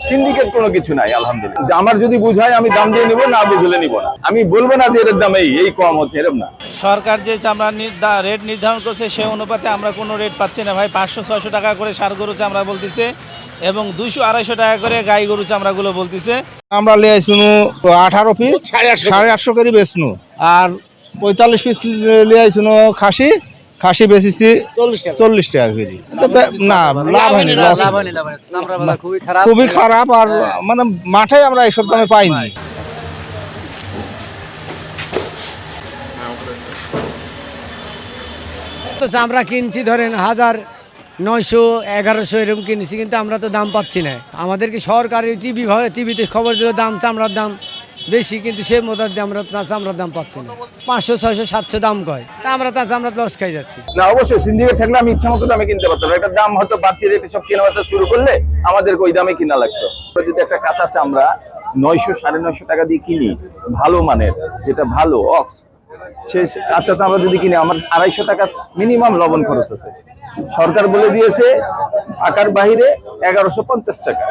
Syndicate কোনো কিছু নাই আলহামদুলিল্লাহ। আমার যদি বুঝায় আমি দাম দিয়ে নিব, না বুঝলে নিব না। আমি বলবো না যে এর দাম এই কম হচ্ছে, এরকম না। সরকার যে চামড়া রেট নির্ধারণ করছে সে অনুপাতে আমরা কোনো রেট পাচ্ছি না ভাই। 500-600 টাকা করে ষাঁড় গরু চামড়া বলতেছে এবং 200-250 টাকা করে গাই গরু চামড়াগুলো বলতেছে। আমরা লিয়ে শুনু 18 পিস 850 করে বেচনু, আর 45 পিস লিয়ে শুনু খাসি বেচেছি 40 টাকা করে। না লাভ হয়নি, লস খুবই খারাপ। আর মানে মাঠে আমরা এইসব দামে পাইনি। তো আমরা কিনছি ধরেন 1900 1100 এরকম কিনছি, কিন্তু আমরা তো দাম পাচ্ছি না। আমাদেরকে সরকারি টিভিতে খবর দিল দাম চামড়ার দাম বেশি, কিন্তু সে মোতাবেক আমরা চামড়ার দাম পাচ্ছি না। 500 600 700 দাম কয়, তা আমরা চামড়া লস খাই যাচ্ছি। না অবশ্যই সিন্ডিকেট থাকলে আমি ইচ্ছা মতো দামে কিনতে পারতাম। একটা দাম হয়তো বাড়তি রেটে সব কেনা বেচা শুরু করলে আমাদেরকে ওই দামে কিনা লাগতো। যদি একটা কাঁচা চামড়া 900 950 টাকা দিয়ে কিনি, ভালো মানের, যেটা ভালো অক্স, সে কাঁচা চামড়া যদি কিনে আমার 250 টাকা মিনিমাম লবণ খরচ আছে। সরকার বলে দিয়েছে ঢাকার বাইরে 1150 টাকা।